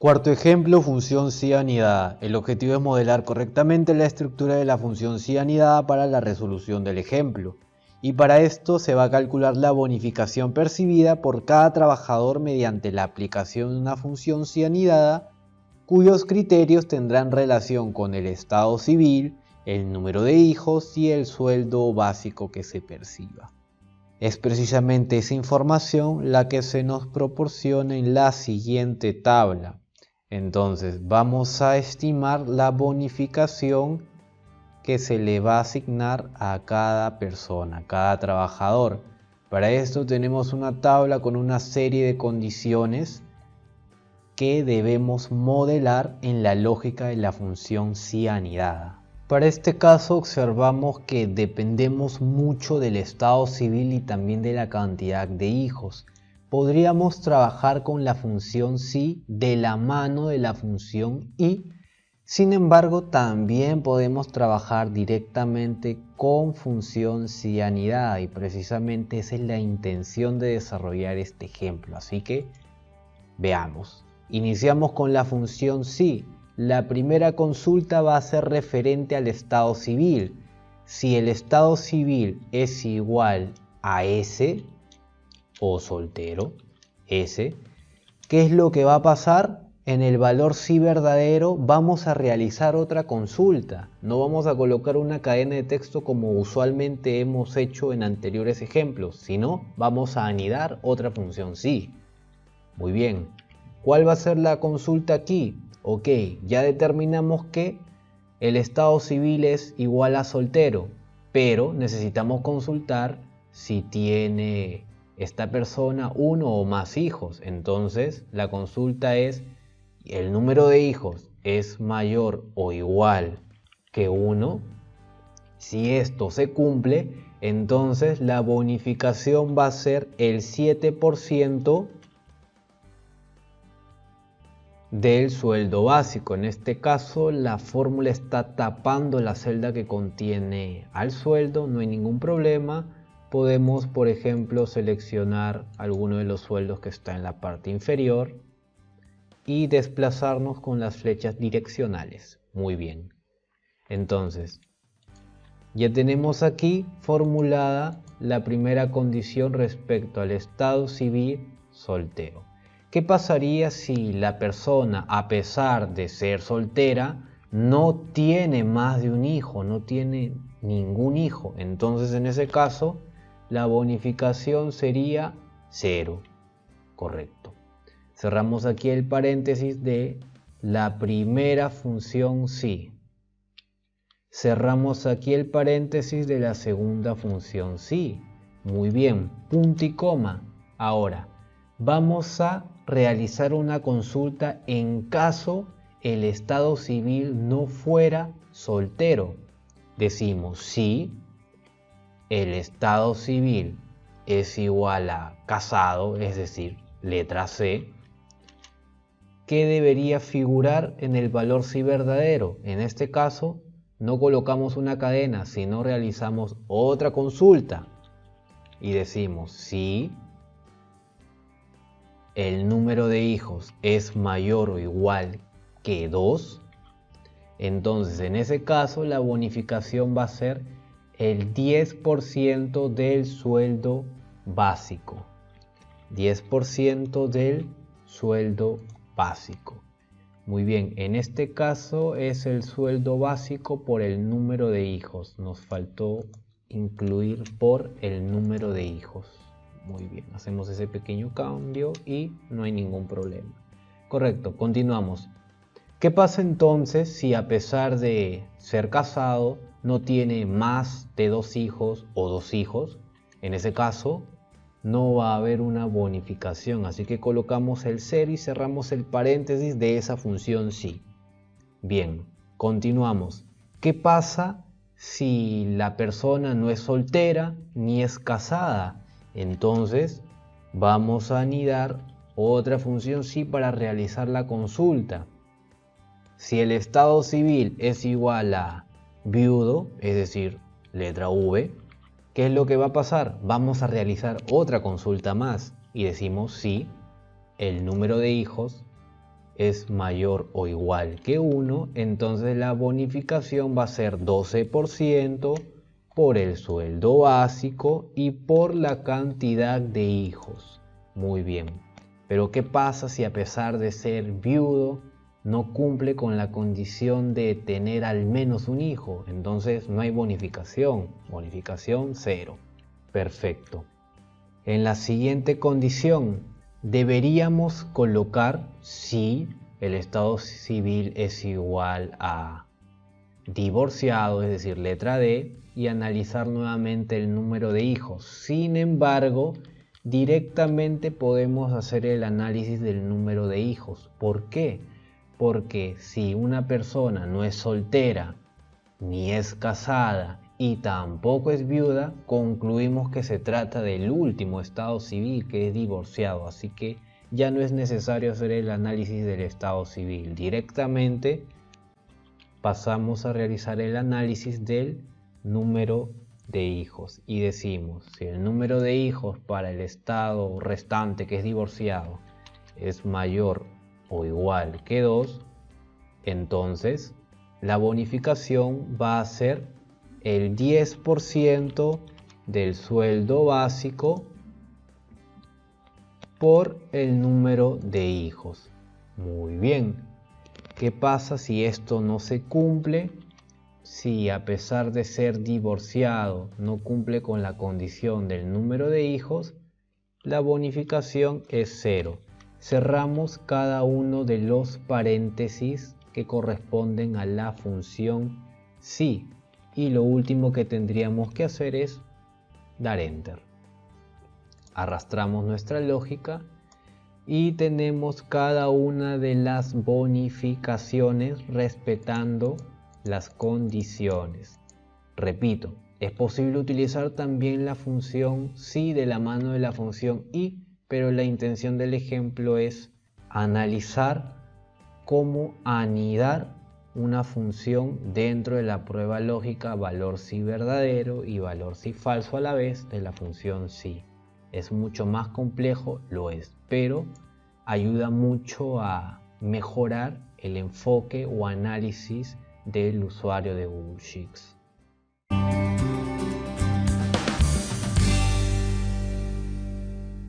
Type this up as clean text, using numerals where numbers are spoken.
Cuarto ejemplo, función sí anidada. El objetivo es modelar correctamente la estructura de la función sí anidada para la resolución del ejemplo. Y para esto se va a calcular la bonificación percibida por cada trabajador mediante la aplicación de una función sí anidada, cuyos criterios tendrán relación con el estado civil, el número de hijos y el sueldo básico que se perciba. Es precisamente esa información la que se nos proporciona en la siguiente tabla. Entonces vamos a estimar la bonificación que se le va a asignar a cada persona, a cada trabajador. Para esto tenemos una tabla con una serie de condiciones que debemos modelar en la lógica de la función sí anidada. Para este caso observamos que dependemos mucho del estado civil y también de la cantidad de hijos. Podríamos trabajar con la función sí de la mano de la función y, sin embargo, también podemos trabajar directamente con función sí anidada y precisamente esa es la intención de desarrollar este ejemplo. Así que veamos. Iniciamos con la función sí. La primera consulta va a ser referente al estado civil. Si el estado civil es igual a S, o soltero, S, ¿qué es lo que va a pasar? En el valor sí verdadero vamos a realizar otra consulta. No vamos a colocar una cadena de texto como usualmente hemos hecho en anteriores ejemplos, sino vamos a anidar otra función sí. Muy bien. ¿Cuál va a ser la consulta aquí? Ok, ya determinamos que el estado civil es igual a soltero, pero necesitamos consultar si tiene esta persona uno o más hijos. Entonces la consulta es: ¿el número de hijos es mayor o igual que 1? Si esto se cumple, entonces la bonificación va a ser el 7% del sueldo básico. En este caso la fórmula está tapando la celda que contiene al sueldo, no hay ningún problema. Podemos, por ejemplo, seleccionar alguno de los sueldos que está en la parte inferior y desplazarnos con las flechas direccionales. Muy bien. Entonces, ya tenemos aquí formulada la primera condición respecto al estado civil soltero. ¿Qué pasaría si la persona, a pesar de ser soltera, no tiene más de un hijo, no tiene ningún hijo? Entonces, en ese caso, la bonificación sería 0. Correcto. Cerramos aquí el paréntesis de la primera función sí. Cerramos aquí el paréntesis de la segunda función sí. Muy bien, punto y coma. Ahora, vamos a realizar una consulta en caso el estado civil no fuera soltero. Decimos si el estado civil es igual a casado, es decir, letra C, ¿qué debería figurar en el valor sí verdadero? En este caso, no colocamos una cadena, sino realizamos otra consulta y decimos si el número de hijos es mayor o igual que 2, entonces en ese caso la bonificación va a ser el 10% del sueldo básico. 10% del sueldo básico. Muy bien, en este caso es el sueldo básico por el número de hijos. Nos faltó incluir por el número de hijos. Muy bien, hacemos ese pequeño cambio y no hay ningún problema. Correcto, continuamos. ¿Qué pasa entonces si a pesar de ser casado no tiene más de 2 hijos o 2 hijos? En ese caso no va a haber una bonificación, así que colocamos el 0 y cerramos el paréntesis de esa función sí. Bien, continuamos. ¿Qué pasa si la persona no es soltera ni es casada? Entonces vamos a anidar otra función sí para realizar la consulta. Si el estado civil es igual a viudo, es decir, letra V, ¿qué es lo que va a pasar? Vamos a realizar otra consulta más y decimos si el número de hijos es mayor o igual que 1, entonces la bonificación va a ser 12% por el sueldo básico y por la cantidad de hijos. Muy bien, pero ¿qué pasa si a pesar de ser viudo no cumple con la condición de tener al menos un hijo? Entonces no hay bonificación, bonificación 0. Perfecto. En la siguiente condición deberíamos colocar si el estado civil es igual a divorciado, es decir, letra D, y analizar nuevamente el número de hijos. Sin embargo, directamente podemos hacer el análisis del número de hijos. ¿Por qué? Porque si una persona no es soltera, ni es casada y tampoco es viuda, concluimos que se trata del último estado civil, que es divorciado. Así que ya no es necesario hacer el análisis del estado civil. Directamente pasamos a realizar el análisis del número de hijos y decimos, si el número de hijos para el estado restante, que es divorciado, es mayor o igual que 2, entonces la bonificación va a ser el 10% del sueldo básico por el número de hijos. Muy bien. ¿Qué pasa si esto no se cumple? Si a pesar de ser divorciado no cumple con la condición del número de hijos, la bonificación es 0. Cerramos cada uno de los paréntesis que corresponden a la función si, y lo último que tendríamos que hacer es dar enter. Arrastramos nuestra lógica y tenemos cada una de las bonificaciones respetando las condiciones. Repito, es posible utilizar también la función si de la mano de la función y, pero la intención del ejemplo es analizar cómo anidar una función dentro de la prueba lógica valor si verdadero y valor si falso a la vez de la función si. Es mucho más complejo, lo es, pero ayuda mucho a mejorar el enfoque o análisis del usuario de Google Sheets.